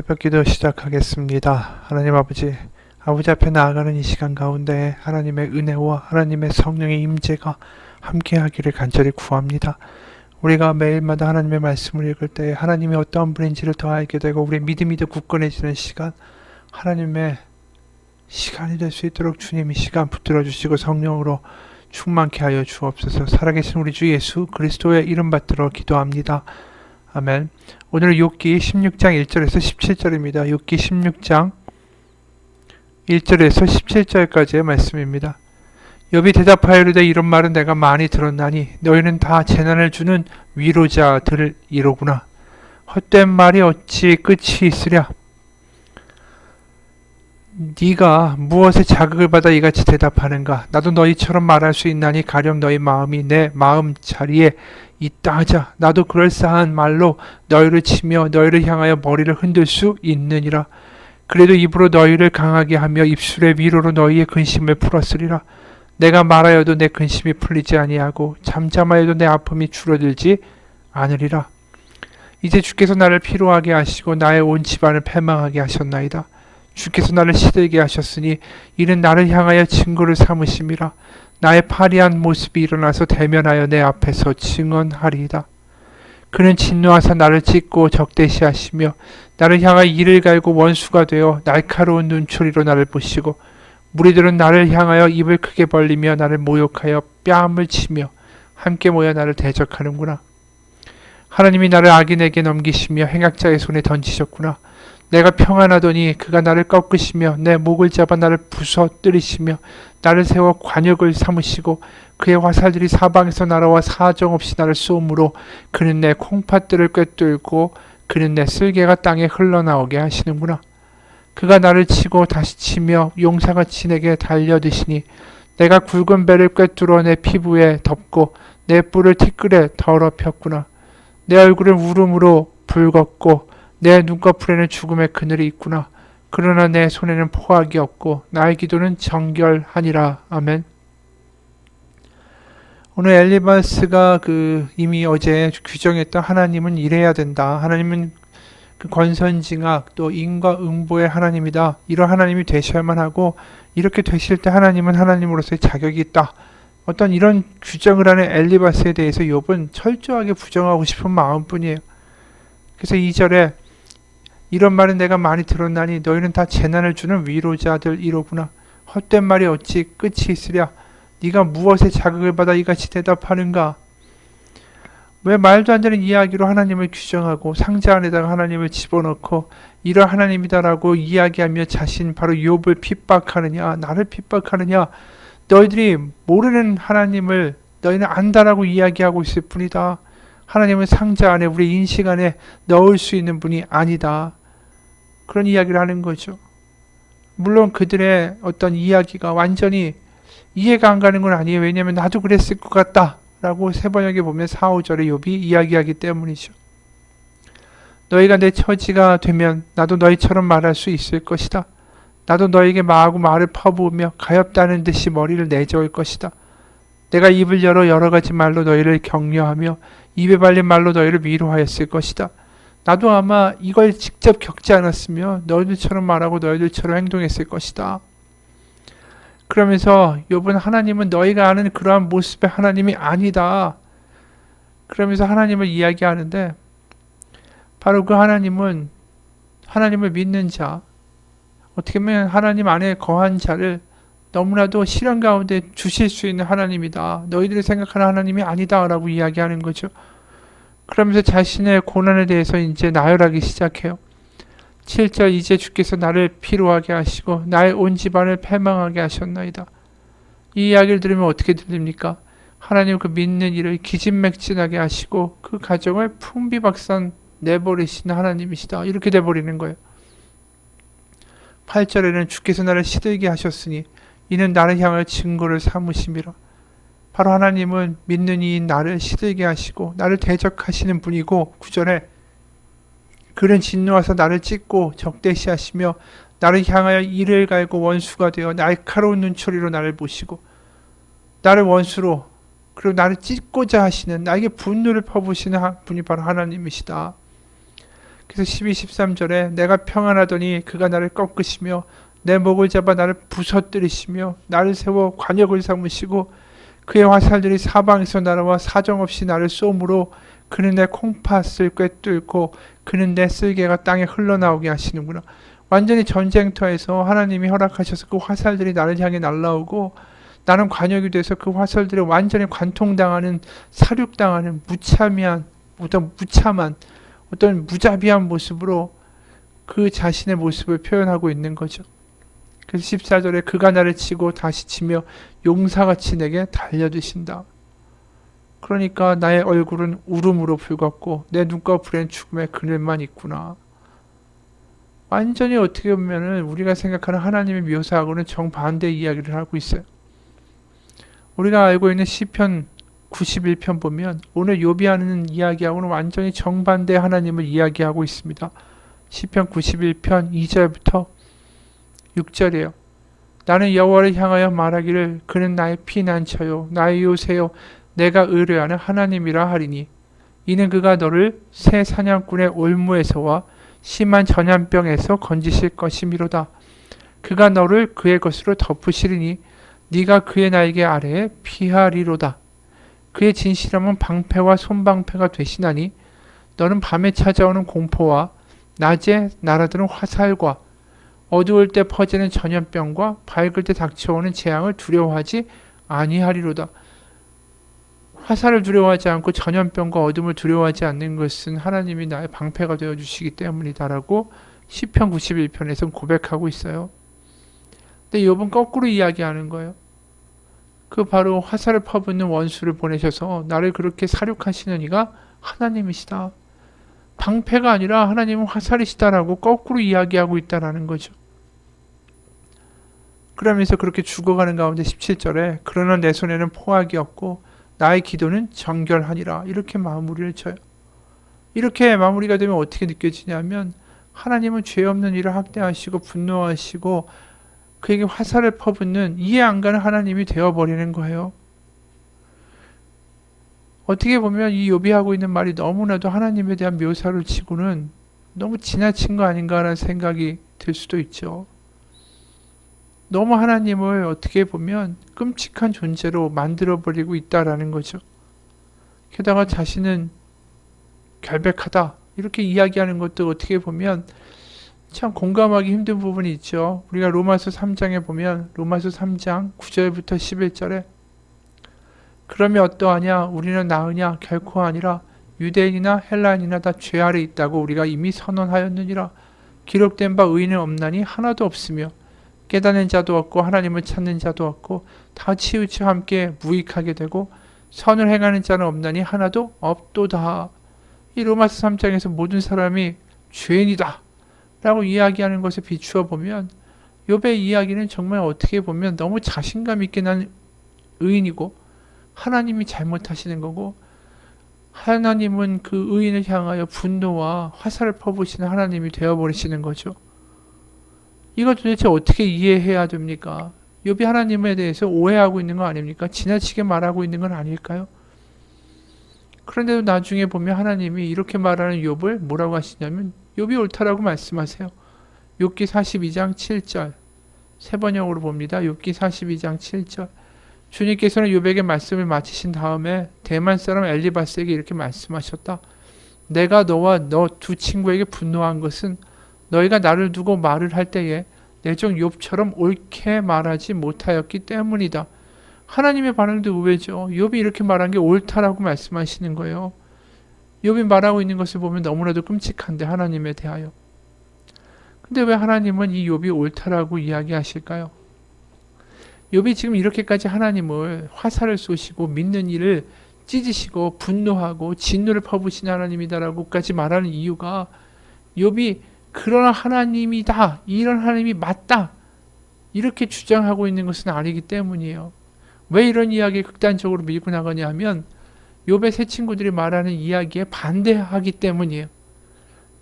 새벽 기도 시작하겠습니다. 하나님 아버지 앞에 나아가는 이 시간 가운데 하나님의 은혜와 하나님의 성령의 임재가 함께하기를 간절히 구합니다. 우리가 매일마다 하나님의 말씀을 읽을 때 하나님이 어떠한 분인지를 더 알게 되고 우리의 믿음이 더 굳건해지는 시간, 하나님의 시간이 될 수 있도록 주님 이 시간 붙들어 주시고 성령으로 충만케 하여 주옵소서. 살아계신 우리 주 예수 그리스도의 이름 받들어 기도합니다. 아멘. 오늘은 욥기 16장 1절에서 17절입니다. 욥기 16장 1절에서 17절까지의 말씀입니다. 욥이 대답하여 이르되 이런 말은 내가 많이 들었나니 너희는 다 재난을 주는 위로자들이로구나. 헛된 말이 어찌 끝이 있으랴. 네가 무엇에 자극을 받아 이같이 대답하는가. 나도 너희처럼 말할 수 있나니 가령 너희 마음이 내 마음 자리에 있다 하자. 나도 그럴싸한 말로 너희를 치며 너희를 향하여 머리를 흔들 수 있느니라. 그래도 입으로 너희를 강하게 하며 입술의 위로로 너희의 근심을 풀었으리라. 내가 말하여도 내 근심이 풀리지 아니하고 잠잠하여도 내 아픔이 줄어들지 않으리라. 이제 주께서 나를 피로하게 하시고 나의 온 집안을 패망하게 하셨나이다. 주께서 나를 시들게 하셨으니 이는 나를 향하여 증거를 삼으심이라. 나의 파리한 모습이 일어나서 대면하여 내 앞에서 증언하리이다. 그는 진노하사 나를 찢고 적대시하시며 나를 향하여 이를 갈고 원수가 되어 날카로운 눈초리로 나를 보시고 무리들은 나를 향하여 입을 크게 벌리며 나를 모욕하여 뺨을 치며 함께 모여 나를 대적하는구나. 하나님이 나를 악인에게 넘기시며 행악자의 손에 던지셨구나. 내가 평안하더니 그가 나를 꺾으시며 내 목을 잡아 나를 부서뜨리시며 나를 세워 관역을 삼으시고 그의 화살들이 사방에서 날아와 사정없이 나를 쏘므로 그는 내 콩팥들을 꿰뚫고 그는 내 쓸개가 땅에 흘러나오게 하시는구나. 그가 나를 치고 다시 치며 용사같이 내게 달려드시니 내가 굵은 배를 꿰뚫어 내 피부에 덮고 내 뿔을 티끌에 더럽혔구나. 내 얼굴은 울음으로 붉었고 내 눈꺼풀에는 죽음의 그늘이 있구나. 그러나 내 손에는 포악이 없고 나의 기도는 정결하니라. 아멘. 오늘 엘리바스가 이미 어제 규정했던 하나님은 이래야 된다. 하나님은 권선징악 또 인과응보의 하나님이다. 이런 하나님이 되셔야만 하고 이렇게 되실 때 하나님은 하나님으로서의 자격이 있다. 어떤 이런 규정을 하는 엘리바스에 대해서 욥은 철저하게 부정하고 싶은 마음뿐이에요. 그래서 2절에 이런 말은 내가 많이 들었나니 너희는 다 재난을 주는 위로자들이로구나. 헛된 말이 어찌 끝이 있으랴. 네가 무엇에 자극을 받아 이같이 대답하는가. 왜 말도 안 되는 이야기로 하나님을 규정하고 상자 안에다가 하나님을 집어넣고 이런 하나님이다라고 이야기하며 자신 바로 욥을 핍박하느냐, 나를 핍박하느냐. 너희들이 모르는 하나님을 너희는 안다라고 이야기하고 있을 뿐이다. 하나님은 상자 안에 우리 인식 안에 넣을 수 있는 분이 아니다. 그런 이야기를 하는 거죠. 물론 그들의 어떤 이야기가 완전히 이해가 안 가는 건 아니에요. 왜냐하면 나도 그랬을 것 같다 라고 세번역에 보면 4, 5절에 욥이 이야기하기 때문이죠. 너희가 내 처지가 되면 나도 너희처럼 말할 수 있을 것이다. 나도 너에게 마하고 말을 퍼부으며 가엾다는 듯이 머리를 내저을 것이다. 내가 입을 열어 여러 가지 말로 너희를 격려하며 입에 발린 말로 너희를 위로하였을 것이다. 나도 아마 이걸 직접 겪지 않았으면 너희들처럼 말하고 너희들처럼 행동했을 것이다. 그러면서 욥은 하나님은 너희가 아는 그러한 모습의 하나님이 아니다. 그러면서 하나님을 이야기하는데 바로 그 하나님은 하나님을 믿는 자, 어떻게 보면 하나님 안에 거한 자를 너무나도 시련 가운데 주실 수 있는 하나님이다. 너희들이 생각하는 하나님이 아니다 라고 이야기하는 거죠. 그러면서 자신의 고난에 대해서 이제 나열하기 시작해요. 7절 이제 주께서 나를 피로하게 하시고 나의 온 집안을 패망하게 하셨나이다. 이 이야기를 들으면 어떻게 들립니까? 하나님 그 믿는 이를 기진맥진하게 하시고 그 가정을 풍비박산 내버리시는 하나님이시다. 이렇게 돼버리는 거예요. 8절에는 주께서 나를 시들게 하셨으니 이는 나를 향하여 증거를 삼으심이라. 바로 하나님은 믿는 이인 나를 시들게 하시고 나를 대적하시는 분이고 9절에 그는 진노하사 나를 찢고 적대시하시며 나를 향하여 이를 갈고 원수가 되어 날카로운 눈초리로 나를 보시고 나를 원수로 그리고 나를 찢고자 하시는 나에게 분노를 퍼부으시는 분이 바로 하나님이시다. 그래서 12, 13절에 내가 평안하더니 그가 나를 꺾으시며 내 목을 잡아 나를 부서뜨리시며 나를 세워 관역을 삼으시고 그의 화살들이 사방에서 날아와 사정없이 나를 쏘므로 그는 내 콩팥을 꿰뚫고 그는 내 쓸개가 땅에 흘러나오게 하시는구나. 완전히 전쟁터에서 하나님이 허락하셔서 그 화살들이 나를 향해 날아오고 나는 관역이 돼서 그 화살들에 완전히 관통당하는, 사륙당하는 무참한 어떤 무자비한 모습으로 그 자신의 모습을 표현하고 있는 거죠. 그래서 14절에 그가 나를 치고 다시 치며 용사같이 내게 달려드신다. 그러니까 나의 얼굴은 울음으로 붉었고 내 눈꺼풀엔 죽음의 그늘만 있구나. 완전히 어떻게 보면은 우리가 생각하는 하나님의 묘사하고는 정반대의 이야기를 하고 있어요. 우리가 알고 있는 시편 91편 보면 오늘 욥이 하는 이야기하고는 완전히 정반대의 하나님을 이야기하고 있습니다. 시편 91편 2절부터 6절이에요. 나는 여호와를 향하여 말하기를 그는 나의 피난처요 나의 요새요 내가 의뢰하는 하나님이라 하리니 이는 그가 너를 새 사냥꾼의 올무에서와 심한 전염병에서 건지실 것이미로다. 그가 너를 그의 것으로 덮으시리니 네가 그의 날개 아래에 피하리로다. 그의 진실함은 방패와 손방패가 되시나니 너는 밤에 찾아오는 공포와 낮에 날아드는 화살과 어두울 때 퍼지는 전염병과 밝을 때 닥쳐오는 재앙을 두려워하지 아니하리로다. 화살을 두려워하지 않고 전염병과 어둠을 두려워하지 않는 것은 하나님이 나의 방패가 되어주시기 때문이다라고 시편 91편에서 고백하고 있어요. 근데 욥은 거꾸로 이야기하는 거예요. 그 바로 화살을 퍼붓는 원수를 보내셔서 나를 그렇게 사륙하시는 이가 하나님이시다. 방패가 아니라 하나님은 화살이시다라고 거꾸로 이야기하고 있다라는 거죠. 그러면서 그렇게 죽어가는 가운데 17절에 그러나 내 손에는 포악이 없고 나의 기도는 정결하니라 이렇게 마무리를 쳐요. 이렇게 마무리가 되면 어떻게 느껴지냐면 하나님은 죄 없는 이를 학대하시고 분노하시고 그에게 화살을 퍼붓는 이해 안 가는 하나님이 되어버리는 거예요. 어떻게 보면 이 욥이 하고 있는 말이 너무나도 하나님에 대한 묘사를 치고는 너무 지나친 거 아닌가라는 생각이 들 수도 있죠. 너무 하나님을 어떻게 보면 끔찍한 존재로 만들어버리고 있다라는 거죠. 게다가 자신은 결백하다 이렇게 이야기하는 것도 어떻게 보면 참 공감하기 힘든 부분이 있죠. 우리가 로마서 3장에 보면 로마서 3장 9절부터 11절에 그러면 어떠하냐 우리는 나으냐 결코 아니라 유대인이나 헬라인이나 다 죄 아래 있다고 우리가 이미 선언하였느니라. 기록된 바 의인은 없나니 하나도 없으며 깨닫는 자도 없고 하나님을 찾는 자도 없고 다 치우쳐 함께 무익하게 되고 선을 행하는 자는 없나니 하나도 없도다. 이 로마서 3장에서 모든 사람이 죄인이다 라고 이야기하는 것에 비추어 보면 욥의 이야기는 정말 어떻게 보면 너무 자신감 있게 난 의인이고 하나님이 잘못하시는 거고 하나님은 그 의인을 향하여 분노와 화살을 퍼부시는 하나님이 되어버리시는 거죠. 이걸 도대체 어떻게 이해해야 됩니까? 욥이 하나님에 대해서 오해하고 있는 거 아닙니까? 지나치게 말하고 있는 건 아닐까요? 그런데도 나중에 보면 하나님이 이렇게 말하는 욥을 뭐라고 하시냐면 욥이 옳다라고 말씀하세요. 욥기 42장 7절 세 번역으로 봅니다. 욥기 42장 7절 주님께서는 욥에게 말씀을 마치신 다음에 대만 사람 엘리바스에게 이렇게 말씀하셨다. 내가 너와 너 두 친구에게 분노한 것은 너희가 나를 두고 말을 할 때에 내 종 욥처럼 옳게 말하지 못하였기 때문이다. 하나님의 반응도 의외죠. 욥이 이렇게 말한 게 옳다라고 말씀하시는 거예요. 욥이 말하고 있는 것을 보면 너무나도 끔찍한데 하나님에 대하여. 근데 왜 하나님은 이 욥이 옳다라고 이야기하실까요? 욥이 지금 이렇게까지 하나님을 화살을 쏘시고 믿는 이를 찢으시고 분노하고 진노를 퍼부신 하나님이다라고까지 말하는 이유가 욥이 그런 하나님이다, 이런 하나님이 맞다 이렇게 주장하고 있는 것은 아니기 때문이에요. 왜 이런 이야기를 극단적으로 밀고 나가냐 하면 욥의 세 친구들이 말하는 이야기에 반대하기 때문이에요.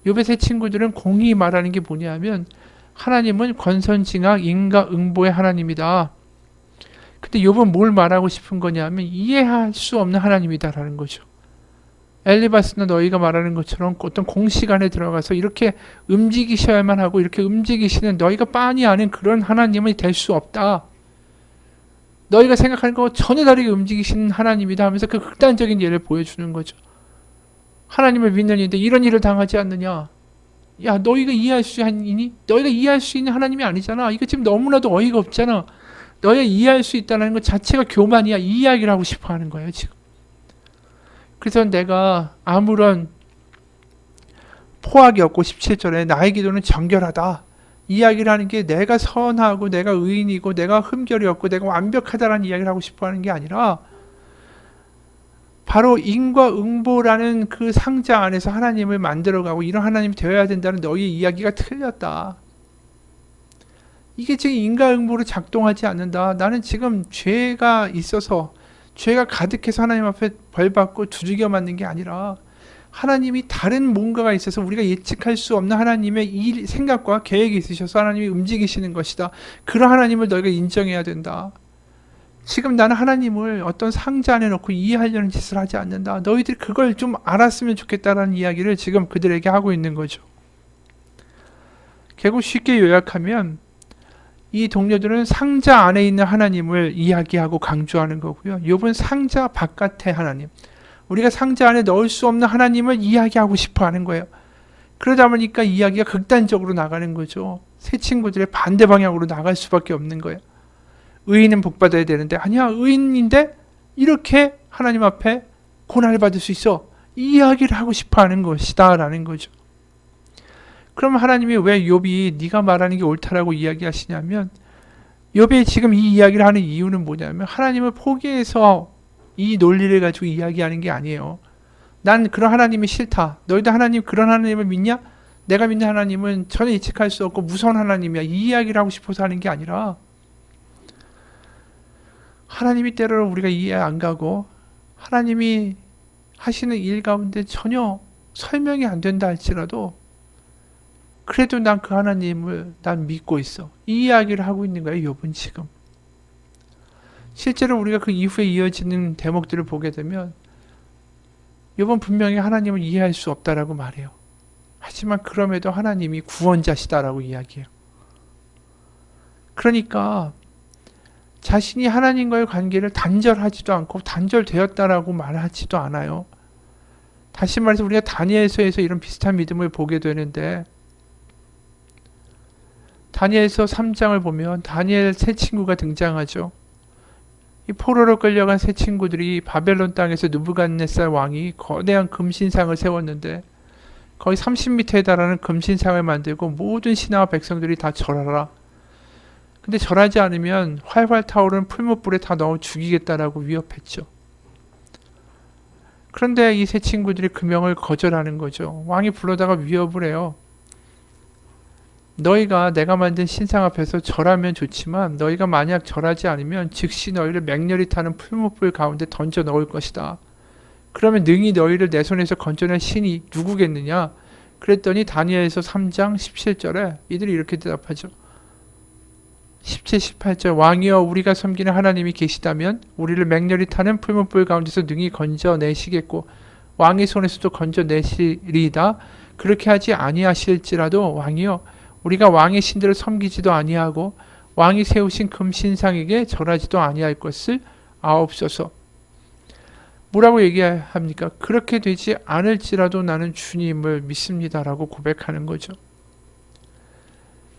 욥의 세 친구들은 공히 말하는 게 뭐냐 하면 하나님은 권선징악 인과응보의 하나님이다. 근데 욥은 뭘 말하고 싶은 거냐 하면 이해할 수 없는 하나님이다라는 거죠. 엘리바스나 너희가 말하는 것처럼 어떤 공시간에 들어가서 이렇게 움직이셔야만 하고 이렇게 움직이시는 너희가 빤히 아는 그런 하나님이 될 수 없다. 너희가 생각하는 거 전혀 다르게 움직이시는 하나님이다 하면서 그 극단적인 예를 보여주는 거죠. 하나님을 믿는 이인데 이런 일을 당하지 않느냐. 야, 너희가 이해할 수 있니? 너희가 이해할 수 있는 하나님이 아니잖아. 이거 지금 너무나도 어이가 없잖아. 너희가 이해할 수 있다는 것 자체가 교만이야. 이 이야기를 하고 싶어 하는 거예요, 지금. 그래서 내가 아무런 포악이 없고 17절에 나의 기도는 정결하다. 이야기를 하는 게 내가 선하고 내가 의인이고 내가 흠결이 없고 내가 완벽하다라는 이야기를 하고 싶어 하는 게 아니라 바로 인과 응보라는 그 상자 안에서 하나님을 만들어가고 이런 하나님이 되어야 된다는 너희의 이야기가 틀렸다. 이게 지금 인과 응보로 작동하지 않는다. 나는 지금 죄가 있어서 죄가 가득해서 하나님 앞에 벌받고 두들겨 맞는 게 아니라 하나님이 다른 뭔가가 있어서 우리가 예측할 수 없는 하나님의 이 생각과 계획이 있으셔서 하나님이 움직이시는 것이다. 그런 하나님을 너희가 인정해야 된다. 지금 나는 하나님을 어떤 상자 안에 넣고 이해하려는 짓을 하지 않는다. 너희들이 그걸 좀 알았으면 좋겠다라는 이야기를 지금 그들에게 하고 있는 거죠. 결국 쉽게 요약하면 이 동료들은 상자 안에 있는 하나님을 이야기하고 강조하는 거고요. 욥은 상자 바깥의 하나님, 우리가 상자 안에 넣을 수 없는 하나님을 이야기하고 싶어 하는 거예요. 그러다 보니까 이야기가 극단적으로 나가는 거죠. 세 친구들의 반대 방향으로 나갈 수밖에 없는 거예요. 의인은 복받아야 되는데 아니야, 의인인데 이렇게 하나님 앞에 고난을 받을 수 있어. 이 이야기를 하고 싶어 하는 것이다 라는 거죠. 그럼 하나님이 왜 욥이 네가 말하는 게 옳다라고 이야기하시냐면, 욥이 지금 이 이야기를 하는 이유는 뭐냐면 하나님을 포기해서 이 논리를 가지고 이야기하는 게 아니에요. 난 그런 하나님이 싫다. 너희도 하나님 그런 하나님을 믿냐? 내가 믿는 하나님은 전혀 예측할 수 없고 무서운 하나님이야. 이 이야기를 하고 싶어서 하는 게 아니라 하나님이 때로는 우리가 이해 안 가고 하나님이 하시는 일 가운데 전혀 설명이 안 된다 할지라도 그래도 난 그 하나님을 난 믿고 있어. 이 이야기를 하고 있는 거예요, 욥은 지금. 실제로 우리가 그 이후에 이어지는 대목들을 보게 되면 욥은 분명히 하나님을 이해할 수 없다라고 말해요. 하지만 그럼에도 하나님이 구원자시다라고 이야기해요. 그러니까 자신이 하나님과의 관계를 단절하지도 않고 단절되었다라고 말하지도 않아요. 다시 말해서 우리가 다니엘서에서 이런 비슷한 믿음을 보게 되는데, 다니엘서 3장을 보면 다니엘 세 친구가 등장하죠. 이 포로로 끌려간 세 친구들이 바벨론 땅에서 느부갓네살 왕이 거대한 금신상을 세웠는데 거의 30m에 달하는 금신상을 만들고 모든 신하와 백성들이 다 절하라. 근데 절하지 않으면 활활 타오르는 풀무불에 다 넣어 죽이겠다라고 위협했죠. 그런데 이 세 친구들이 그 명을 거절하는 거죠. 왕이 불러다가 위협을 해요. 너희가 내가 만든 신상 앞에서 절하면 좋지만 너희가 만약 절하지 않으면 즉시 너희를 맹렬히 타는 풀무불 가운데 던져 넣을 것이다. 그러면 능히 너희를 내 손에서 건져낸 신이 누구겠느냐? 그랬더니 다니엘서 3장 17절에 이들이 이렇게 대답하죠. 17, 18절 왕이여 우리가 섬기는 하나님이 계시다면 우리를 맹렬히 타는 풀무불 가운데서 능히 건져내시겠고 왕의 손에서도 건져내시리이다. 그렇게 하지 아니하실지라도 왕이여 우리가 왕의 신들을 섬기지도 아니하고 왕이 세우신 금신상에게 절하지도 아니할 것을 아옵소서. 뭐라고 얘기합니까? 그렇게 되지 않을지라도 나는 주님을 믿습니다라고 고백하는 거죠.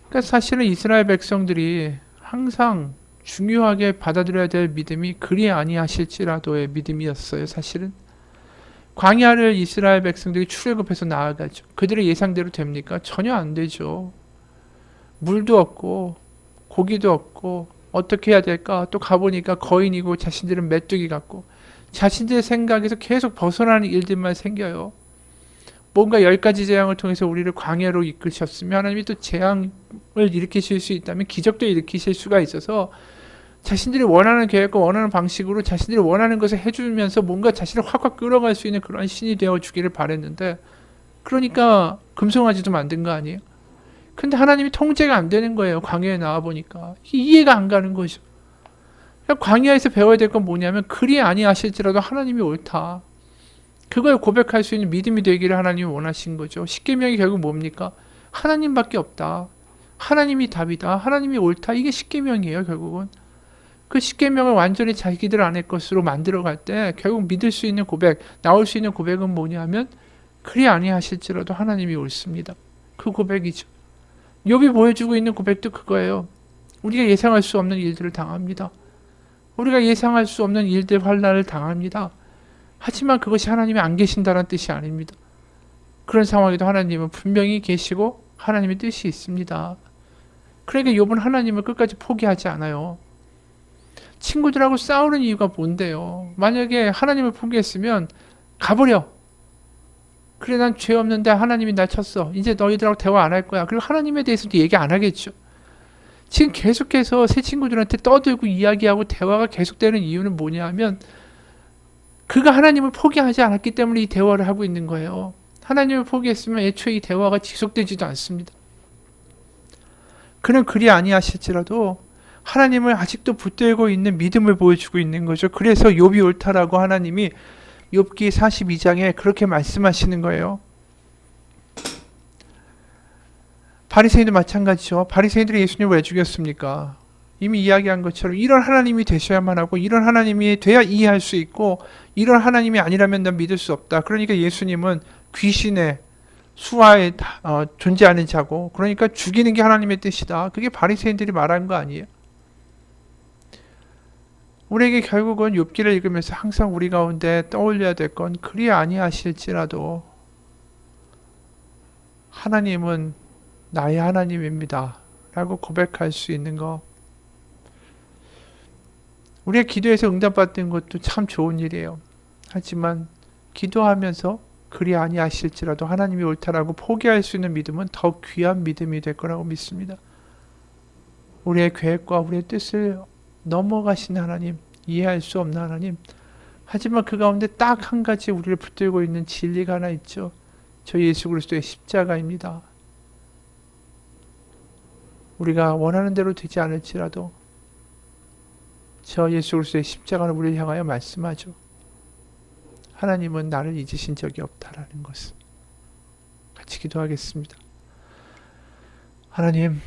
그러니까 사실은 이스라엘 백성들이 항상 중요하게 받아들여야 될 믿음이 그리 아니하실지라도의 믿음이었어요. 사실은 광야를 이스라엘 백성들이 출애굽해서 나아가죠. 그들의 예상대로 됩니까? 전혀 안 되죠. 물도 없고 고기도 없고 어떻게 해야 될까? 또 가보니까 거인이고 자신들은 메뚜기 같고 자신들의 생각에서 계속 벗어나는 일들만 생겨요. 뭔가 10가지 재앙을 통해서 우리를 광야로 이끄셨으면 하나님이 또 재앙을 일으키실 수 있다면 기적도 일으키실 수가 있어서 자신들이 원하는 계획과 원하는 방식으로 자신들이 원하는 것을 해주면서 뭔가 자신을 확확 끌어갈 수 있는 그런 신이 되어주기를 바랬는데, 그러니까 금송아지도 만든 거 아니에요? 근데 하나님이 통제가 안 되는 거예요. 광야에 나와보니까 이해가 안 가는 거죠. 광야에서 배워야 될 건 뭐냐면 그리 아니하실지라도 하나님이 옳다. 그걸 고백할 수 있는 믿음이 되기를 하나님이 원하신 거죠. 십계명이 결국 뭡니까? 하나님밖에 없다. 하나님이 답이다. 하나님이 옳다. 이게 십계명이에요, 결국은. 그 십계명을 완전히 자기들 안의 것으로 만들어갈 때 결국 믿을 수 있는 고백, 나올 수 있는 고백은 뭐냐면 그리 아니하실지라도 하나님이 옳습니다. 그 고백이죠. 욥이 보여주고 있는 고백도 그거예요. 우리가 예상할 수 없는 일들을 당합니다. 우리가 예상할 수 없는 일들, 환난을 당합니다. 하지만 그것이 하나님이 안 계신다는 뜻이 아닙니다. 그런 상황에도 하나님은 분명히 계시고 하나님의 뜻이 있습니다. 그러니까 욥은 하나님을 끝까지 포기하지 않아요. 친구들하고 싸우는 이유가 뭔데요? 만약에 하나님을 포기했으면 가버려. 그래, 난 죄 없는데 하나님이 날 쳤어. 이제 너희들하고 대화 안 할 거야. 그리고 하나님에 대해서도 얘기 안 하겠죠. 지금 계속해서 새 친구들한테 떠들고 이야기하고 대화가 계속되는 이유는 뭐냐 하면 그가 하나님을 포기하지 않았기 때문에 이 대화를 하고 있는 거예요. 하나님을 포기했으면 애초에 이 대화가 지속되지도 않습니다. 그는 그리 아니하실지라도 하나님을 아직도 붙들고 있는 믿음을 보여주고 있는 거죠. 그래서 욥이 옳다라고 하나님이 욥기 42장에 그렇게 말씀하시는 거예요. 바리새인도 마찬가지죠. 바리새인들이 예수님을 왜 죽였습니까? 이미 이야기한 것처럼 이런 하나님이 되셔야만 하고 이런 하나님이 돼야 이해할 수 있고 이런 하나님이 아니라면 난 믿을 수 없다. 그러니까 예수님은 귀신의 수하에 존재하는 자고 그러니까 죽이는 게 하나님의 뜻이다. 그게 바리새인들이 말한 거 아니에요. 우리에게 결국은 욥기를 읽으면서 항상 우리 가운데 떠올려야 될 건 그리 아니하실지라도 하나님은 나의 하나님입니다. 라고 고백할 수 있는 거. 우리가 기도해서 응답받는 것도 참 좋은 일이에요. 하지만 기도하면서 그리 아니하실지라도 하나님이 옳다라고 포기할 수 있는 믿음은 더욱 귀한 믿음이 될 거라고 믿습니다. 우리의 계획과 우리의 뜻을 넘어가신 하나님, 이해할 수 없는 하나님. 하지만 그 가운데 딱 한 가지 우리를 붙들고 있는 진리가 하나 있죠. 저 예수 그리스도의 십자가입니다. 우리가 원하는 대로 되지 않을지라도 저 예수 그리스도의 십자가는 우리를 향하여 말씀하죠. 하나님은 나를 잊으신 적이 없다라는 것을. 같이 기도하겠습니다. 하나님,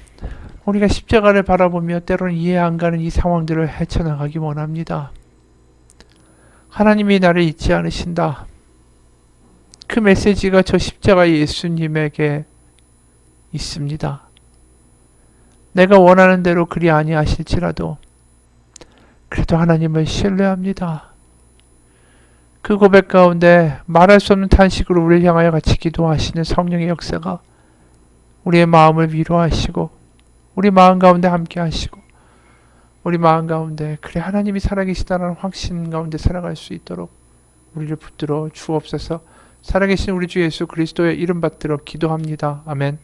우리가 십자가를 바라보며 때로는 이해 안 가는 이 상황들을 헤쳐나가기 원합니다. 하나님이 나를 잊지 않으신다. 그 메시지가 저 십자가 예수님에게 있습니다. 내가 원하는 대로 그리 아니하실지라도 그래도 하나님을 신뢰합니다. 그 고백 가운데 말할 수 없는 탄식으로 우리를 향하여 같이 기도하시는 성령의 역사가 우리의 마음을 위로하시고 우리 마음 가운데 함께 하시고 우리 마음 가운데 그래 하나님이 살아계시다는 확신 가운데 살아갈 수 있도록 우리를 붙들어 주옵소서. 살아계신 우리 주 예수 그리스도의 이름 받들어 기도합니다. 아멘.